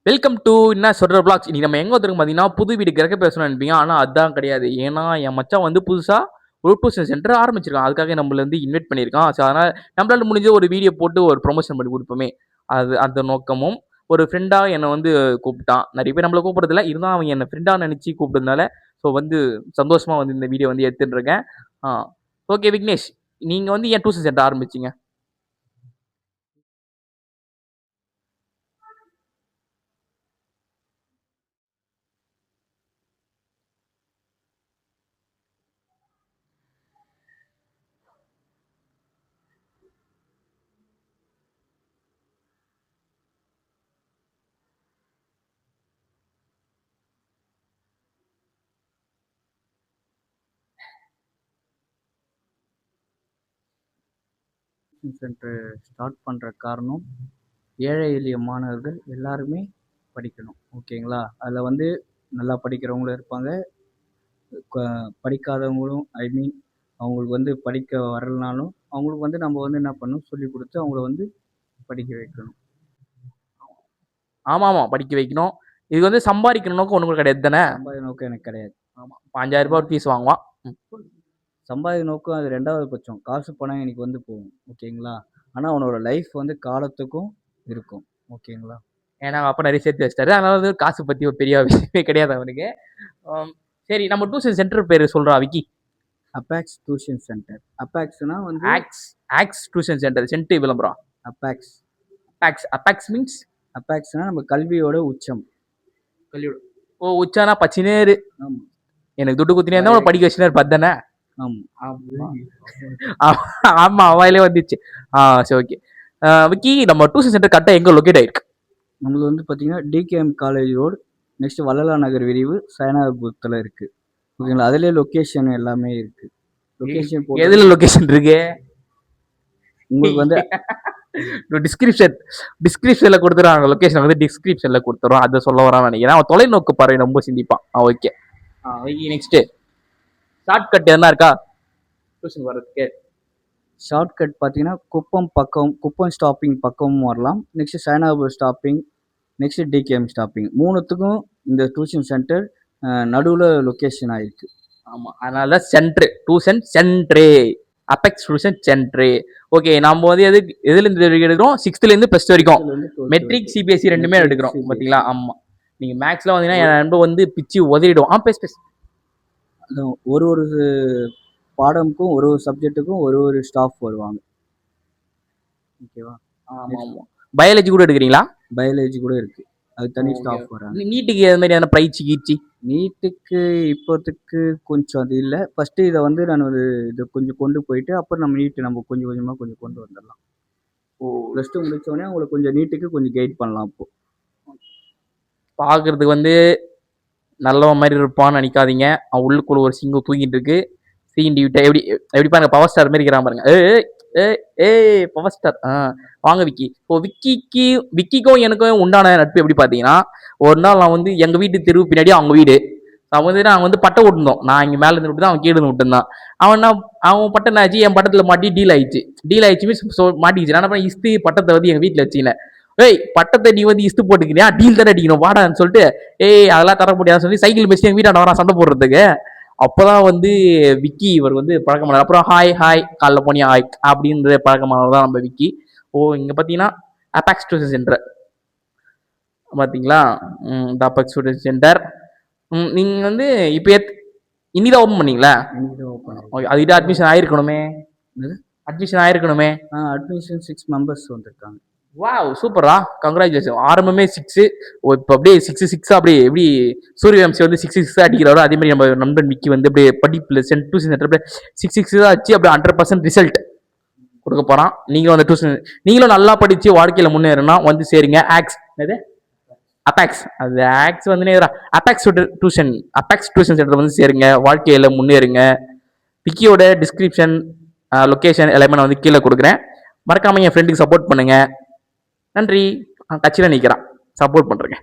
Welcome to என்ன சொல்ற blocks. இன்னைக்கு நம்ம எங்க வந்துருக்கோம் பார்த்தீங்கன்னா, புது வீடு கிரக பேசணும் நினைப்பீங்க. ஆனால் அதுதான் கிடையாது. ஏன்னா என் மச்சான் வந்து புதுசாக ஒரு டியூஷன் சென்டர் ஆரம்பிச்சிருக்கான். அதுக்காக நம்மள வந்து இன்வைட் பண்ணியிருக்கான். ஸோ அதனால் நம்மளால முடிஞ்ச ஒரு வீடியோ போட்டு ஒரு ப்ரொமோஷன் பண்ணி கொடுப்போமே, அது அந்த நோக்கமும். ஒரு ஃப்ரெண்டாக என்னை வந்து கூப்பிட்டான். நிறைய பேர் நம்மளை கூப்பிட்றதில்ல, இருந்தால் அவன் என்னை ஃப்ரெண்டாக நினச்சி கூப்பிட்டதுனால ஸோ வந்து சந்தோஷமாக வந்து இந்த வீடியோ வந்து எடுத்துட்டு இருக்கேன். ஓகே விக்னேஷ், நீங்கள் வந்து ஏன் டியூஷன் சென்டர் ஆரம்பிச்சிங்க? சென்டர் ஸ்டார்ட் பண்ணுற காரணம், ஏழை எளிய மாணவர்கள் எல்லாருமே படிக்கணும். ஓகேங்களா? அதில் வந்து நல்லா படிக்கிறவங்களும் இருப்பாங்க, படிக்காதவங்களும் அவங்களுக்கு வந்து படிக்க வரலனாலும் அவங்களுக்கு வந்து நம்ம வந்து என்ன பண்ணணும், சொல்லி கொடுத்து அவங்கள வந்து படிக்க வைக்கணும். ஆமாம் ஆமாம், படிக்க வைக்கணும். இது வந்து சம்பாதிக்கணும் நோக்கம் ஒன்றும் கிடையாது தானே? சம்பாதி நோக்கம் எனக்கு கிடையாது. ஆமாம், 5000 ரூபாய் ஃபீஸ் வாங்குவான். சம்பாதி நோக்கம் அது ரெண்டாவது பட்சம். காசு பணம் எனக்கு வந்து போகும். ஓகேங்களா? ஆனால் அவனோட லைஃப் வந்து காலத்துக்கும் இருக்கும். ஓகேங்களா? ஏன்னா அப்போ நிறைய சேர்த்து வச்சிட்டாரு. அதனால காசு பற்றி ஒரு பெரிய விஷயமே கிடையாது அவனுக்கு. சரி, நம்ம டியூஷன் சென்டர் பேர் சொல்கிறா விக்கி. Apex tuition centre. அப்பாக்ஸ்னா வந்து ஆக்ஸ் டியூஷன் சென்டர். சென்ட் விளம்பரம். அப்பாக்ஸ். அப்பாக்ஸ் மீன்ஸ் அப்பாக்ஸ்னா நம்ம கல்வியோட உச்சம். கல்வியோட உச்சானா பச்சினேரு. ஆமாம், எனக்கு துட்டு குத்தினே இருந்தால் படிக்க வச்சுனாரு பார்த்தானே. ஆமா, அவாயிலே வந்துச்சு. சரி, ஓகே விக்கி, நம்ம டியூஷன் சென்டர் கரெக்டாக எங்கே லொக்கேட் ஆயிருக்கு? நம்மளுக்கு வந்து பார்த்தீங்கன்னா டிகேஎம் காலேஜ் ரோடு, நெக்ஸ்ட் வள்ளலா நகர் விரிவு, சயனாபுரத்தில் இருக்கு. ஓகேங்களா? அதுலேயே லொக்கேஷன் எல்லாமே இருக்கு. லொக்கேஷன் எதில் லொக்கேஷன் இருக்கு உங்களுக்கு வந்து டிஸ்கிரிப்ஷன்ல கொடுத்துருவாங்க. லொகேஷன் வந்து டிஸ்கிரிப்ஷன்ல கொடுத்துருவோம். அதை சொல்ல வரான்னு நினைக்கிறேன். அவன் தொலைநோக்கு பார்வை ரொம்ப சிந்திப்பான். ஓகே, நெக்ஸ்ட் ஷார்ட்கட் எதனா இருக்கா டியூஷன் வர்றதுக்கு? ஷார்ட்கட் பார்த்தீங்கன்னா குப்பம் ஸ்டாப்பிங் பக்கமும் வரலாம். Next Sayanapuram stopping, next TKM stopping. மூணுத்துக்கும் இந்த டியூஷன் சென்டர் நடுவில் லொக்கேஷன் ஆயிருக்கு. ஆமாம், அதனால centre tuition centre, Apex tuition centre. Okay, நம்ம வந்து எதுலேருந்து எடுக்கிறோம்? 6th + +2 வரைக்கும் மெட்ரிக் சிபிஎஸ்சி ரெண்டுமே எடுக்கிறோம் பார்த்தீங்களா? ஆமாம், நீங்கள் மேக்ஸில் வந்தீங்கன்னா என் நண்பர் வந்து பிச்சு உதறிடும். பேசு. ஒரு ஒரு பாடமுக்கும் ஒரு ஒரு சப்ஜெக்ட்டுக்கும் ஒரு ஒரு ஸ்டாஃப் வருவாங்க. ஓகேவா? ஆமாம். பயாலஜி கூட எடுக்கிறீங்களா? பயாலஜி கூட இருக்கு, அது தனி ஸ்டாஃப் வராங்க. நீட்டுக்கு எது மாதிரி பயிற்சி கீழ்ச்சி? நீட்டுக்கு இப்போத்துக்கு கொஞ்சம் அது இல்லை. ஃபஸ்ட்டு இதை வந்து நான் இதை கொஞ்சம் கொண்டு போயிட்டு அப்புறம் நம்ம கொஞ்சம் கொஞ்சமாக கொஞ்சம் கொண்டு வந்துடலாம். +2 முடித்தோடனே அவங்களை கொஞ்சம் நீட்டுக்கு கொஞ்சம் கைட் பண்ணலாம். அப்போ பார்க்கறதுக்கு வந்து நல்லவன் மாதிரி இருப்பான்னு நினைக்காதீங்க. அவன் உள்ளுக்குள்ள ஒரு சிங்கம் தூங்கிட்டு இருக்கு. சீண்டி விட்ட எப்படி எப்படி பாருங்க, பவர் ஸ்டார் மாதிரி இருக்கிறான் பாருங்க. Power star. வாங்க விக்கி. இப்போ விக்கிக்கும் எனக்கும் உண்டான நட்பு எப்படி பார்த்தீங்கன்னா, ஒரு நாள் நான் வந்து எங்கள் வீட்டு தெருவு பின்னாடி அவங்க வீடு. நாங்கள் வந்து பட்டை விட்டுருந்தோம். நான் இங்கே மேலே இருந்து விட்டு தான் அவன் கீழே இருந்து விட்டுருந்தான். அவன் பட்டம் என்னாச்சு, என் பட்டத்தில் மாட்டி டீல் ஆயிடுச்சு மீன்ஸ் மாட்டிக்கிச்சு. நான் அப்புறம் இஸ்தி பட்டத்தை வந்து எங்கள் வீட்டில் வச்சுக்கினேன். பட்டத்தை நீ வந்து இஸ்து போட்டுக்கிறியா, டீல் தானே அடிக்கணும் வாடான்னு சொல்லிட்டு, அதெல்லாம் தர முடியாதுன்னு சொல்லி சைக்கிள் மிஸ் எங்கள் வீட்டாண்ட வரான் சண்டை போடுறதுக்கு. அப்போதான் வந்து விக்கி இவர் வந்து பழக்கமானார். அப்புறம் ஹாய் காலைல போனியா ஹாய் அப்படின்ற பழக்கமானவர் தான் நம்ம விக்கி. இங்கே பார்த்தீங்கன்னா அபாக்ஸ் டியூஷன் சென்டர் பார்த்தீங்களா? இந்த அபாக்ஸ் டியூஷன் சென்டர் நீங்கள் வந்து இப்போ இன்னிதான் ஓப்பன் பண்ணீங்களா? அதுக்கிட்ட அட்மிஷன் ஆயிருக்கணுமே. அட்மிஷன் 6 மெம்பர்ஸ் வந்திருக்காங்க. வாவ், சூப்பரா, கங்க்ராச்சுலேஷன். ஆரம்பமே 6, இப்போ அப்படியே 6 அப்படியே எப்படி சூரியவம்சி வந்து 6 அடிக்கிறாரோ அதே மாதிரி நம்ம நண்பன் விக்கி வந்து அப்படியே படிப்பில் டியூஷன் சென்டர் அப்படியே 6 தான் ஆச்சு. அப்படியே 100% ரிசல்ட் கொடுக்க போகிறான். நீங்களும் அந்த டியூஷன் நீங்களும் நல்லா படித்து வாழ்க்கையில் முன்னேறனா வந்து சேருங்க. அபாக்ஸ் அது ஆக்ஸ் வந்து அபாக்ஸ் டியூஷன் சென்டர் வந்து சேருங்க, வாழ்க்கையில் முன்னேறுங்க. விக்கியோட டிஸ்கிரிப்ஷன் லொக்கேஷன் எல்லாமே நான் வந்து கீழே கொடுக்குறேன். மறக்காமல் என் ஃப்ரெண்டுக்கு சப்போர்ட் பண்ணுங்கள். நன்றி. கட்சியில் நிற்கிறான், சப்போர்ட் பண்ணுறேங்க.